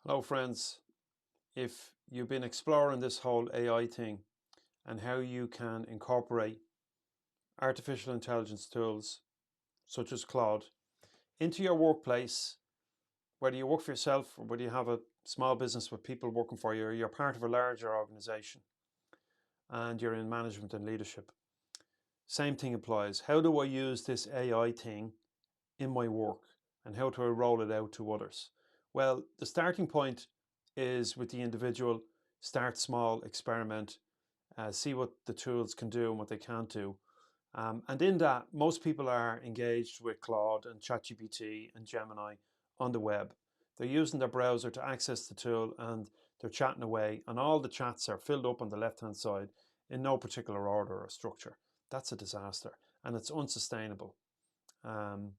Hello friends, if you've been exploring this whole AI thing and how you can incorporate artificial intelligence tools such as Claude into your workplace, whether you work for yourself or whether you have a small business with people working for you or you're part of a larger organization and you're in management and leadership, same thing applies. How do I use this AI thing in my work and how do I roll it out to others? Well, the starting point is with the individual. Start small, experiment, see what the tools can do and what they can't do. And in that, most people are engaged with Claude and ChatGPT and Gemini on the web. They're using their browser to access the tool and they're chatting away, and all the chats are filled up on the left-hand side in no particular order or structure. That's a disaster and it's unsustainable. Um,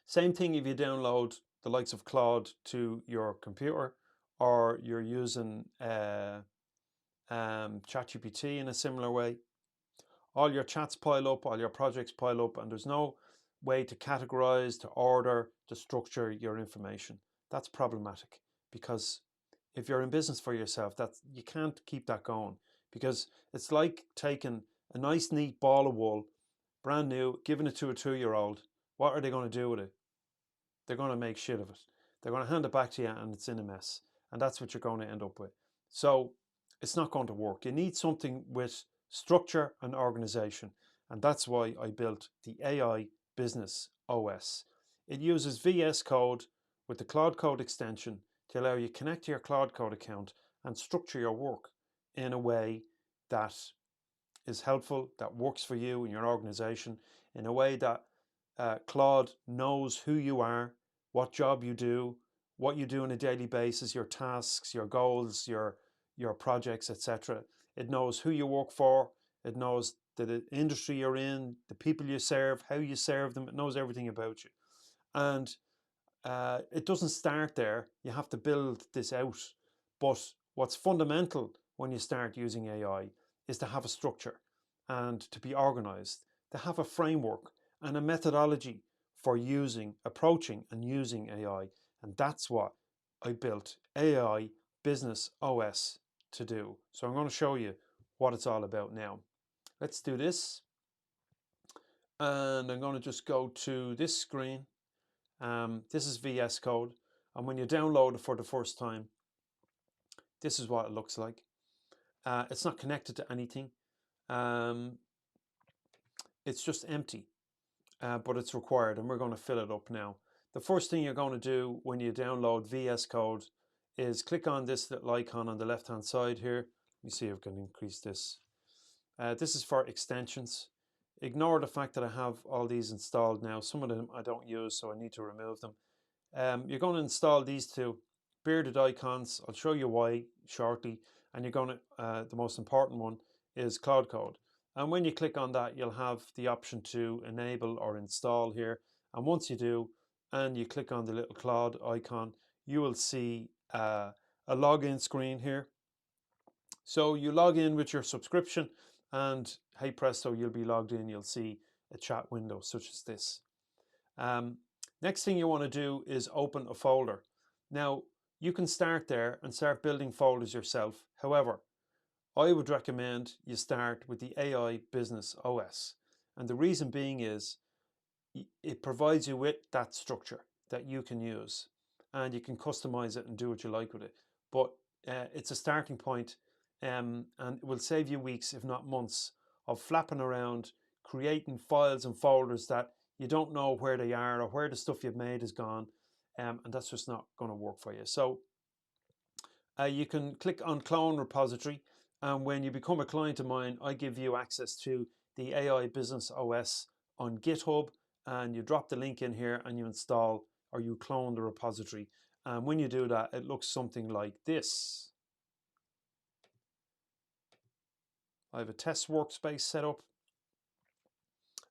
Same thing if you download the likes of Claude to your computer or you're using ChatGPT in a similar way. All your chats pile up, all your projects pile up, and there's no way to categorize, to order, to structure your information. That's problematic because if you're in business for yourself, you can't keep that going because it's like taking a nice neat ball of wool, brand new, giving it to a 2-year-old. What are they going to do with it? They're going to make shit of it. They're going to hand it back to you and it's in a mess. And that's what you're going to end up with. So it's not going to work. You need something with structure and organization. And that's why I built the AI Business OS. It uses VS Code with the Claude Code extension to allow you to connect to your Claude Code account and structure your work in a way that is helpful, that works for you and your organization, in a way that Claude knows who you are, what job you do, what you do on a daily basis, your tasks, your goals, your projects, etc. It knows who you work for. It knows the industry you're in, the people you serve, how you serve them. It knows everything about you. And it doesn't start there. You have to build this out. But what's fundamental when you start using AI is to have a structure and to be organized, to have a framework and a methodology for approaching and using AI. And that's what I built AI Business OS to do. So I'm going to show you what it's all about now. Let's do this. And I'm going to just go to this screen. This is VS Code. And when you download it for the first time, this is what it looks like. It's not connected to anything. Um, it's just empty. But it's required and we're going to fill it up now. The first thing you're going to do when you download VS Code is click on this little icon on the left hand side here. Let me see if I can increase this. This is for extensions. Ignore the fact that I have all these installed now. Some of them I don't use, so I need to remove them. You're going to install these two bearded icons. I'll show you why shortly. And you're going to, the most important one is Claude Code. And when you click on that, you'll have the option to enable or install here. And once you do, and you click on the little Claude icon, you will see a login screen here. So you log in with your subscription and hey presto, you'll be logged in. You'll see a chat window such as this. Next thing you want to do is open a folder. Now, you can start there and start building folders yourself. However, I would recommend you start with the AI Business OS. And the reason being is it provides you with that structure that you can use and you can customize it and do what you like with it. But it's a starting point and it will save you weeks, if not months, of flapping around, creating files and folders that you don't know where they are or where the stuff you've made is gone. And that's just not going to work for you. So you can click on Clone Repository, and when you become a client of mine, I give you access to the AI Business OS on GitHub, and you drop the link in here and you install or you clone the repository. And when you do that, it looks something like this. I have a test workspace set up,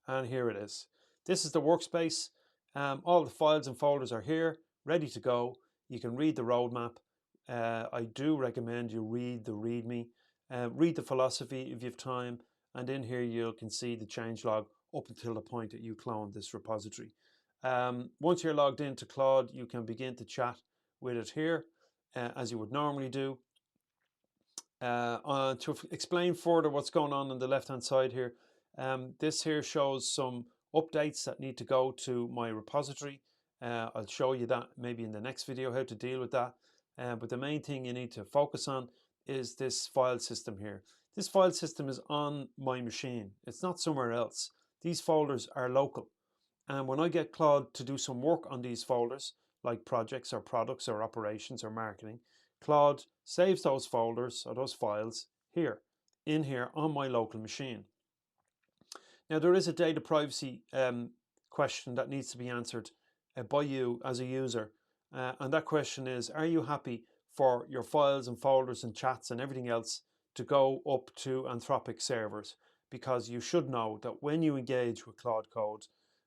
and here it is. This is the workspace. All the files and folders are here, ready to go. You can read the roadmap. I do recommend you read the README, read the philosophy if you have time, and in here you can see the changelog up until the point that you clone this repository. Once you're logged into Claude, you can begin to chat with it here. as you would normally do. To explain further what's going on the left hand side here, this here shows some updates that need to go to my repository. I'll show you that maybe in the next video how to deal with that. But the main thing you need to focus on is this file system here. This file system is on my machine. It's not somewhere else. These folders are local. And when I get Claude to do some work on these folders, like projects or products or operations or marketing, Claude saves those folders or those files here, in here on my local machine. Now there is a data privacy question that needs to be answered by you as a user. And that question is, are you happy for your files and folders and chats and everything else to go up to Anthropic servers? Because you should know that when you engage with Claude Code,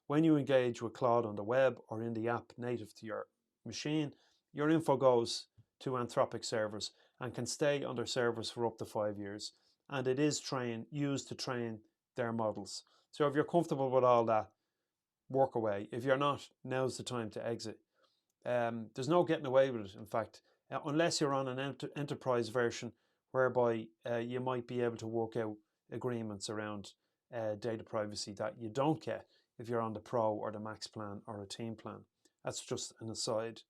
when you engage with Claude on the web or in the app native to your machine, your info goes to Anthropic servers and can stay on their servers for up to 5 years. And it is used to train their models. So if you're comfortable with all that, work away. If you're not, now's the time to exit. There's no getting away with it, in fact, unless you're on an enterprise version whereby you might be able to work out agreements around data privacy that you don't get if you're on the Pro or the Max plan or a Team plan. That's just an aside.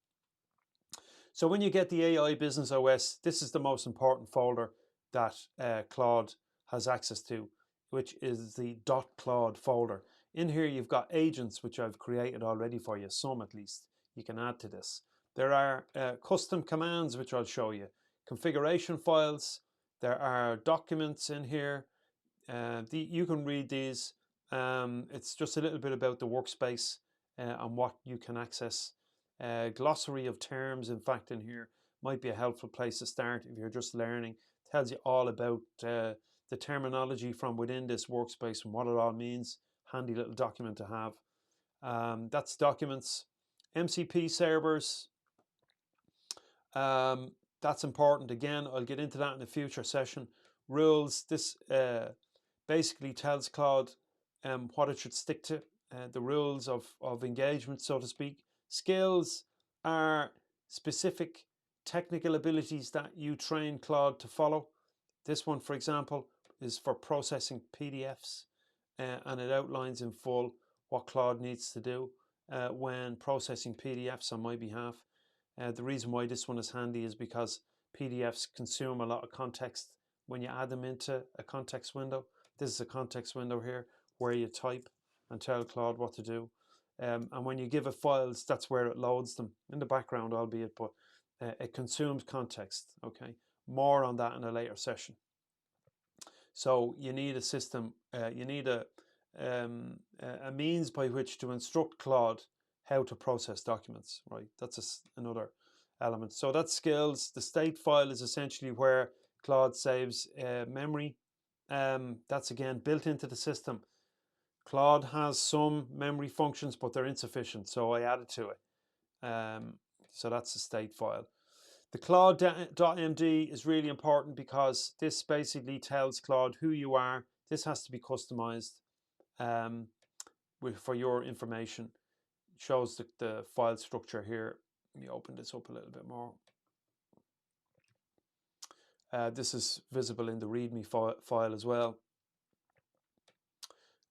So when you get the AI Business OS, this is the most important folder that Claude has access to, which is the .claude folder. In here you've got agents, which I've created already for you, some at least you can add to this. There are custom commands, which I'll show you, configuration files, there are documents in here, you can read these. It's just a little bit about the workspace and what you can access. Glossary of terms, in fact, in here might be a helpful place to start if you're just learning. It tells you all about the terminology from within this workspace and what it all means. Handy little document to have. That's documents. MCP servers. That's important. Again, I'll get into that in a future session. Rules. This basically tells Claude what it should stick to. The rules of engagement, so to speak. Skills are specific technical abilities that you train Claude to follow. This one, for example, is for processing PDFs, and it outlines in full what Claude needs to do when processing PDFs on my behalf. The reason why this one is handy is because PDFs consume a lot of context when you add them into a context window. This is a context window here where you type and tell Claude what to do. And when you give it files, that's where it loads them in the background, albeit, but it consumes context. Okay, more on that in a later session. So you need a system, you need a means by which to instruct Claude how to process documents, right? That's another element. So that's skills. The state file is essentially where Claude saves memory. That's again built into the system. Claude has some memory functions, but they're insufficient, so I added to it. So that's the state file. The Claude.md is really important because this basically tells Claude who you are. This has to be customized for your information. It shows the file structure here. Let me open this up a little bit more. This is visible in the README file as well.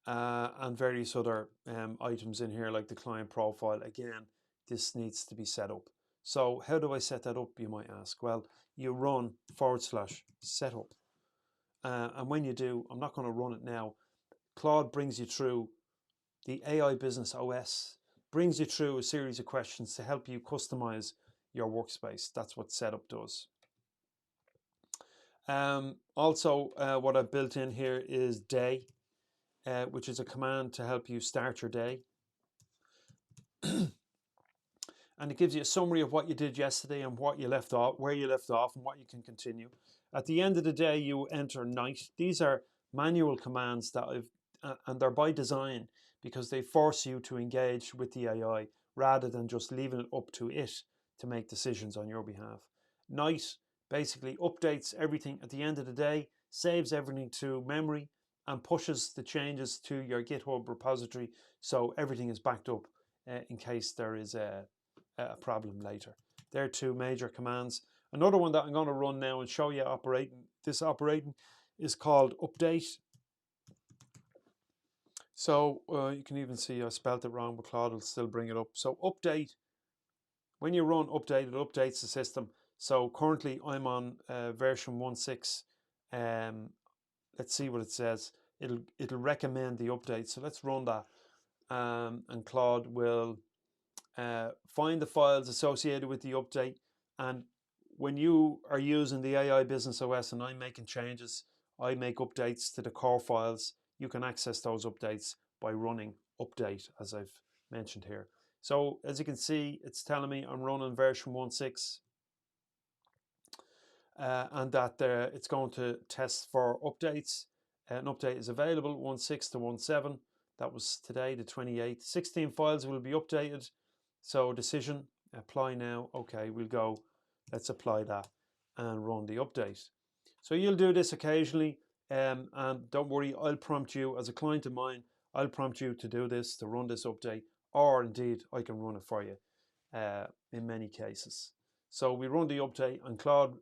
And various other items in here like the client profile. Again, this needs to be set up. So how do I set that up, you might ask? Well, you run /setup. And when you do, I'm not going to run it now, Claude brings you through the AI Business OS, brings you through a series of questions to help you customize your workspace. That's what setup does. Also, what I've built in here is day, which is a command to help you start your day. And it gives you a summary of what you did yesterday and what you left off, where you left off, and what you can continue. At the end of the day, you enter night. These are manual commands that and they're by design because they force you to engage with the AI rather than just leaving it up to it to make decisions on your behalf. Night basically updates everything at the end of the day, saves everything to memory, and pushes the changes to your GitHub repository so everything is backed up in case there is a problem later. They're two major commands. Another one that I'm going to run now and show you operating. This operating is called update. So you can even see I spelled it wrong, but Claude will still bring it up. So update, when you run update, it updates the system. So currently I'm on version 1.6. Let's see what it says. It'll recommend the update. So let's run that, and Claude will find the files associated with the update. And when you are using the AI Business OS and I'm making changes, I make updates to the core files. You can access those updates by running update, as I've mentioned here. So as you can see, it's telling me I'm running version 1.6, and that it's going to test for updates. An update is available 1.6 to 1.7. That was today, the 28th. 16 files will be updated. So decision, apply now. Okay, we'll go, let's apply that and run the update. So you'll do this occasionally, and don't worry, I'll prompt you as a client of mine. I'll prompt you to do this, to run this update, or indeed I can run it for you in many cases. So we run the update, and Claude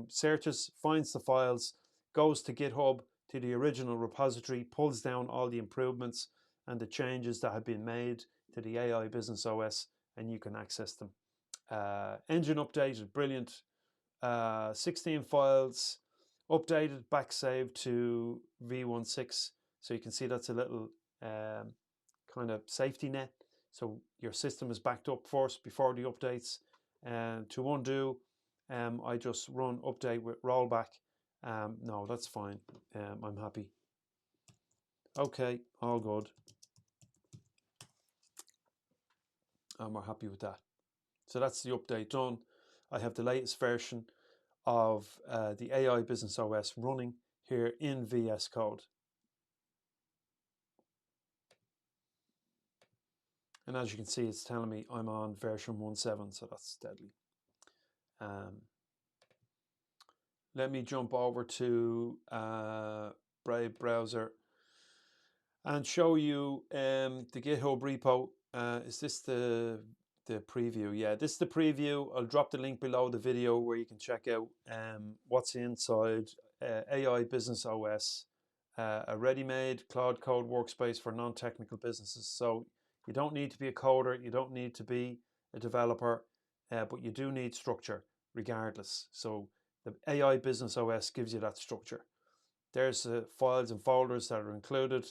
searches, finds the files, goes to GitHub, to the original repository, pulls down all the improvements and the changes that have been made to the AI Business OS, and you can access them. Engine update is brilliant. 16 files, updated, back saved to v16. So you can see that's a little kind of safety net. So your system is backed up first before the updates. To undo, I just run update with rollback. No, that's fine. I'm happy. Okay, all good. And we're happy with that. So that's the update done. I have the latest version of the AI Business OS running here in VS Code. And as you can see, it's telling me I'm on version 1.7, so that's deadly. Let me jump over to Brave browser and show you the GitHub repo. Is this the preview? Yeah, this is the preview. I'll drop the link below the video where you can check out what's inside AI Business OS, a ready-made Claude Code workspace for non-technical businesses. So you don't need to be a coder, you don't need to be a developer, but you do need structure regardless. So the AI Business OS gives you that structure. There's files and folders that are included.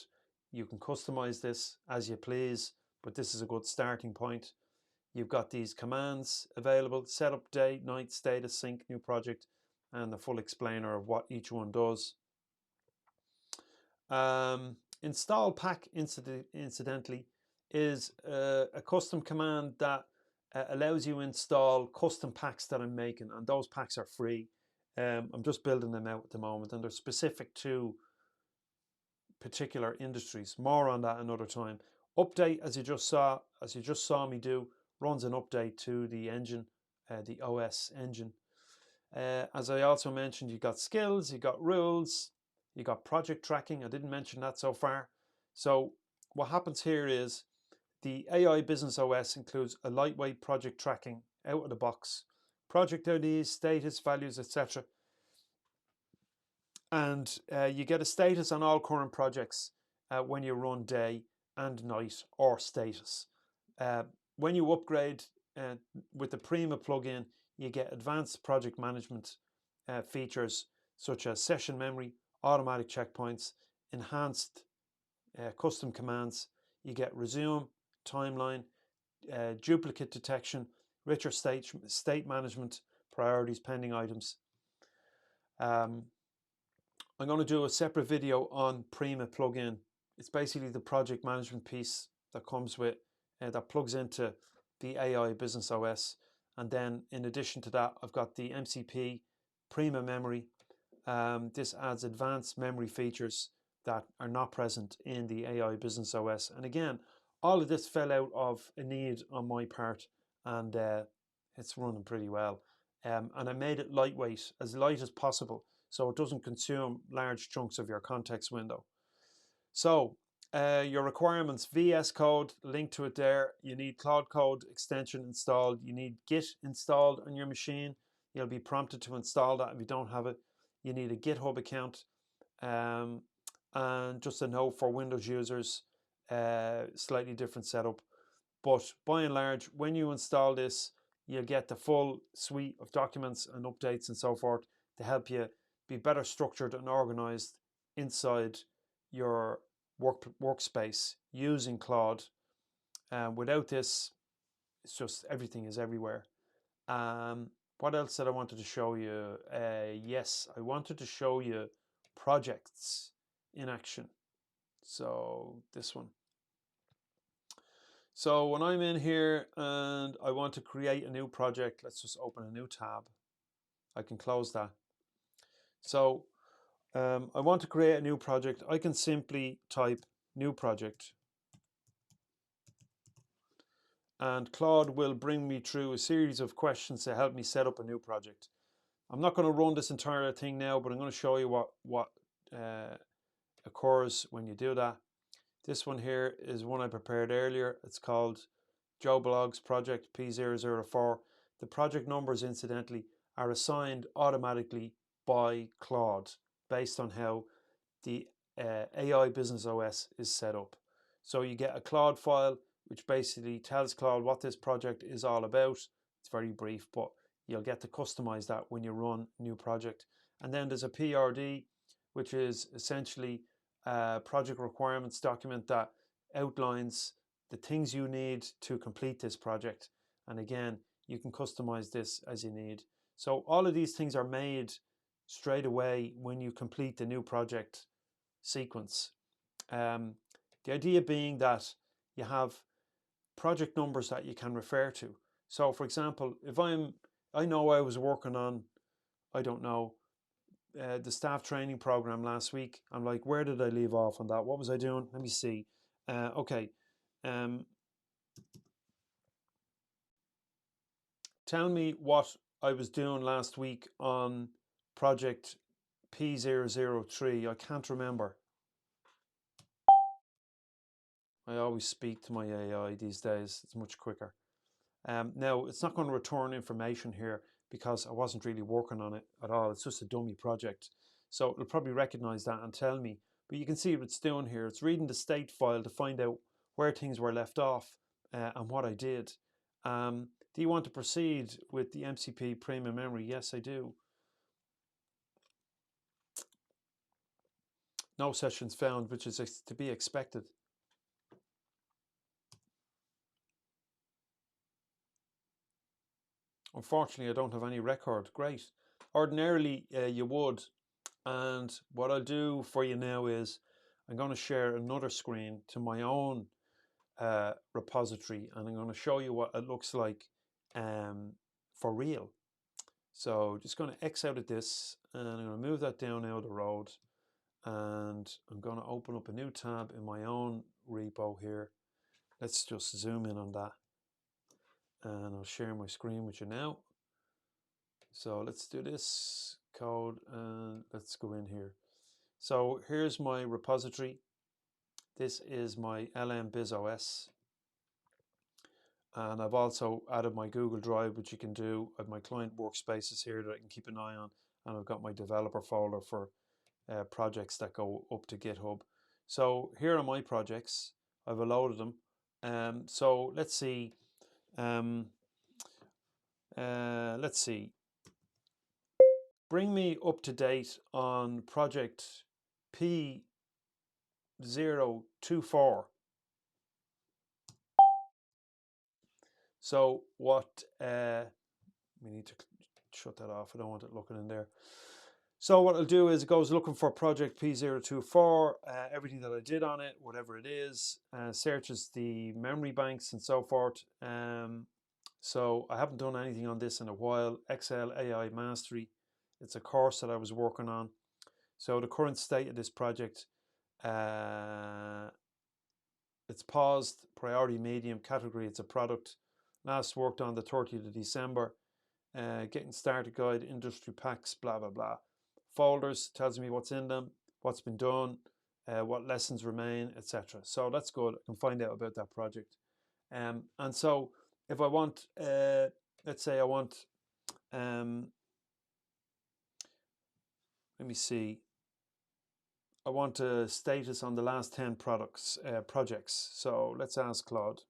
You can customize this as you please, but this is a good starting point. You've got these commands available: setup, day, night, status, sync, new project, and the full explainer of what each one does. Install pack, incidentally, is a custom command that allows you to install custom packs that I'm making, and those packs are free. I'm just building them out at the moment, and they're specific to particular industries. More on that another time. Update, as you just saw me do, runs an update to the engine, the OS engine. As I also mentioned, you got skills, you got rules, you got project tracking. I didn't mention that so far. So what happens here is the AI Business OS includes a lightweight project tracking out of the box, project IDs, status, values, etc. And you get a status on all current projects when you run day and night or status. When you upgrade with the PRIMA plugin, you get advanced project management features such as session memory, automatic checkpoints, enhanced custom commands. You get resume, timeline, duplicate detection, richer state management, priorities, pending items. I'm going to do a separate video on PRIMA plugin. It's basically the project management piece that comes with, that plugs into the AI Business OS. And then in addition to that, I've got the MCP PRIMA memory. This adds advanced memory features that are not present in the AI Business OS. And again, all of this fell out of a need on my part, and it's running pretty well. And I made it lightweight, as light as possible, so it doesn't consume large chunks of your context window. So Your requirements: VS Code, link to it there. You need Claude Code extension installed. You need Git installed on your machine. You'll be prompted to install that if you don't have it. You need a GitHub account. And just a note for Windows users, slightly different setup. But by and large, when you install this, you'll get the full suite of documents and updates and so forth to help you be better structured and organized inside your workspace using Claude. Without this, it's just everything is everywhere. What else did I wanted to show you? Yes, I wanted to show you projects in action. So this one. So when I'm in here and I want to create a new project, let's just open a new tab. I can close that. So I want to create a new project. I can simply type new project. And Claude will bring me through a series of questions to help me set up a new project. I'm not going to run this entire thing now, but I'm going to show you what occurs when you do that. This one here is one I prepared earlier. It's called Joe Bloggs Project P004. The project numbers, incidentally, are assigned automatically by Claude based on how the AI Business OS is set up. So you get a Claude file which basically tells Claude what this project is all about. It's very brief, but you'll get to customize that when you run a new project. And then there's a PRD, which is essentially a project requirements document that outlines the things you need to complete this project. And again, you can customize this as you need. So all of these things are made straight away when you complete the new project sequence. The idea being that you have project numbers that you can refer to. So for example, if I know I was working on, I don't know, the staff training program last week. I'm like, where did I leave off on that? What was I doing? Let me see. Okay. Tell me what I was doing last week on project P003. I can't remember. I always speak to my AI these days. It's much quicker. Now, it's not going to return information here because I wasn't really working on it at all. It's just a dummy project. So it'll probably recognize that and tell me. But you can see what it's doing here. It's reading the state file to find out where things were left off and what I did. Do you want to proceed with the MCP PRIMA memory? Yes, I do. No sessions found, which is to be expected. Unfortunately, I don't have any record. Great. Ordinarily, you would. And what I'll do for you now is I'm going to share another screen to my own repository, and I'm going to show you what it looks like for real. So just going to X out of this, and I'm going to move that down out of the road, and I'm going to open up a new tab in my own repo here. Let's just zoom in on that, and I'll share my screen with you now. So let's do this code, and let's go in here. So here's my repository. This is my LM-BizOS. And I've also added my Google Drive, which you can do. I have my client workspaces here that I can keep an eye on. And I've got my developer folder for projects that go up to GitHub. So here are my projects. I've loaded them. So let's see. Let's see. Bring me up to date on project P024. So what, we need to shut that off. I don't want it looking in there. So what I'll do is it goes looking for project P024, everything that I did on it, whatever it is, searches the memory banks and so forth. So I haven't done anything on this in a while. Excel AI Mastery. It's a course that I was working on. So the current state of this project, it's paused, priority medium, category, it's a product. Last worked on the 30th of December. Getting started guide, industry packs, blah, blah, blah. Folders tells me what's in them, what's been done. what lessons remain, etc. So that's good. I can find out about that project. And so if I want, let's say I want, let me see, I want a status on the last 10 projects. So let's ask Claude.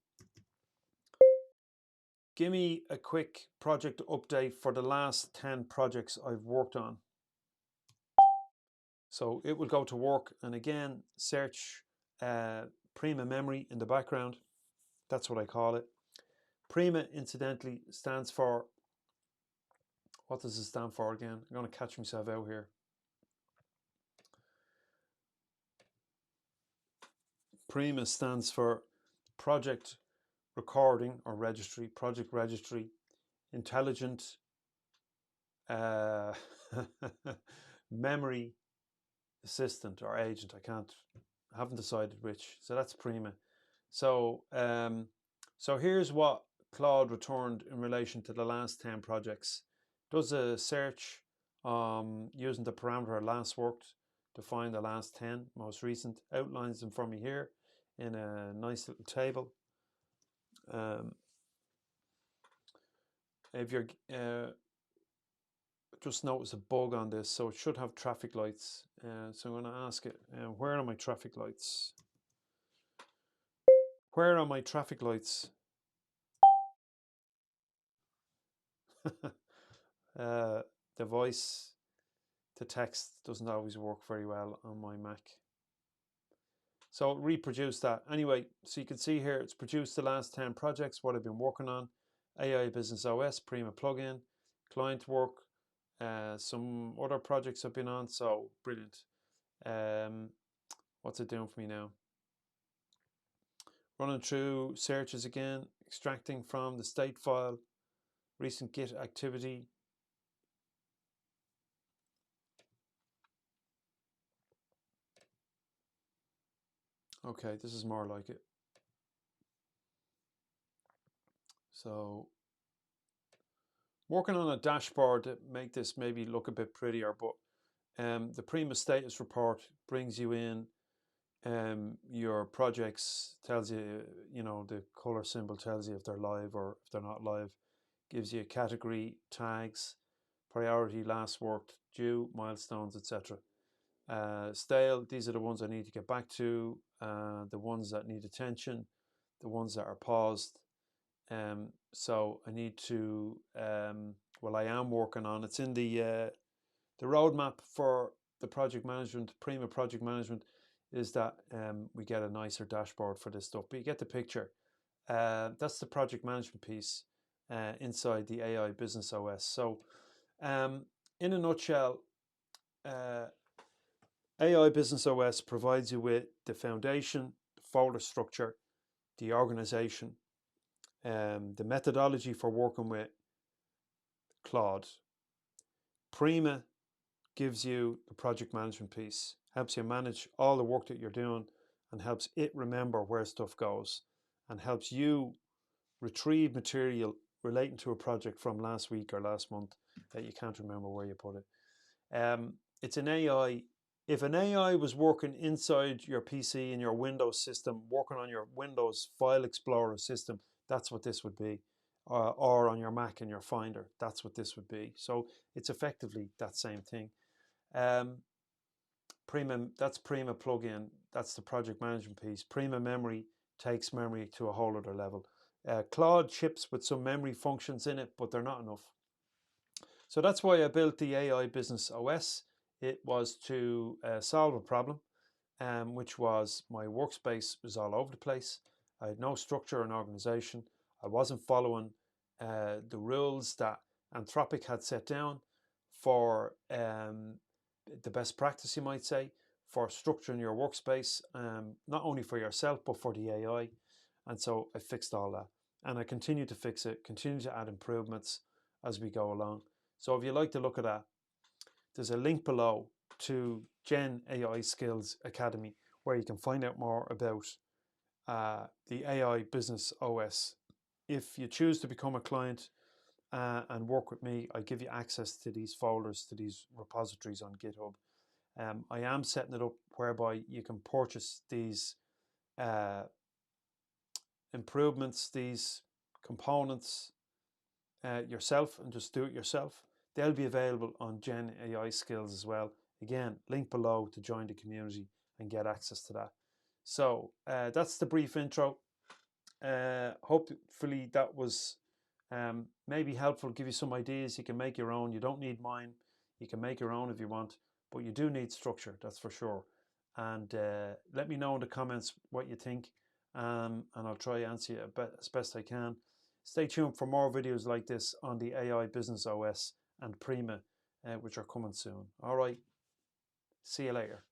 Give me a quick project update for the last 10 projects I've worked on. So it will go to work and again search PRIMA memory in the background. That's what I call it. PRIMA, incidentally, stands for, what does it stand for again? I'm going to catch myself out here. PRIMA stands for Project Recording or Registry, Project Registry, Intelligent Memory Assistant or Agent. I haven't decided which. So that's PRIMA. So so here's what Claude returned in relation to the last 10 projects. Does a search using the parameter last worked to find the last 10 most recent, outlines them for me here in a nice little table. If you're just notice a bug on this, so it should have traffic lights. So I'm going to ask it, where are my traffic lights? Where are my traffic lights? The voice to text doesn't always work very well on my Mac. So reproduce that. Anyway, so you can see here, it's produced the last 10 projects, what I've been working on. AI Business OS, PRIMA plugin, client work, some other projects I've been on, so brilliant. What's it doing for me now? Running through searches again, extracting from the state file, recent Git activity. Okay, this is more like it. So working on a dashboard to make this maybe look a bit prettier, but the PRIMA status report brings you in your projects, tells you, you know, the color symbol tells you if they're live or if they're not live, gives you a category, tags, priority, last worked, due, milestones, etc. Stale, these are the ones I need to get back to, the ones that need attention, the ones that are paused. So I need to, well, I am working on, it's in the roadmap for the project management, PRIMA project management, is that we get a nicer dashboard for this stuff. But you get the picture. That's the project management piece inside the AI Business OS. So in a nutshell, AI Business OS provides you with the foundation, the folder structure, the organization, the methodology for working with Claude. PRIMA gives you the project management piece, helps you manage all the work that you're doing and helps it remember where stuff goes and helps you retrieve material relating to a project from last week or last month that you can't remember where you put it. It's an AI. If an AI was working inside your PC in your Windows system, working on your Windows File Explorer system, that's what this would be. Or on your Mac in your Finder, that's what this would be. So it's effectively that same thing. PRIMA, that's PRIMA plugin, that's the project management piece. PRIMA memory takes memory to a whole other level. Claude chips with some memory functions in it, but they're not enough. So that's why I built the AI Business OS. It was to solve a problem, which was my workspace was all over the place. I had no structure and organization. I wasn't following the rules that Anthropic had set down for the best practice, you might say, for structuring your workspace, not only for yourself, but for the AI. And so I fixed all that. And I continue to fix it, continue to add improvements as we go along. So if you like to look at that, there's a link below to Gen AI Skills Academy where you can find out more about the AI Business OS. If you choose to become a client and work with me, I give you access to these folders, to these repositories on GitHub. I am setting it up whereby you can purchase these improvements, these components yourself, and just do it yourself. They'll be available on Gen AI Skills as well. Again, link below to join the community and get access to that. So that's the brief intro. Hopefully that was maybe helpful, give you some ideas. You can make your own. You don't need mine. You can make your own if you want, but you do need structure, that's for sure. And let me know in the comments what you think, and I'll try to answer you as best I can. Stay tuned for more videos like this on the AI Business OS and PRIMA, which are coming soon. All right, see you later.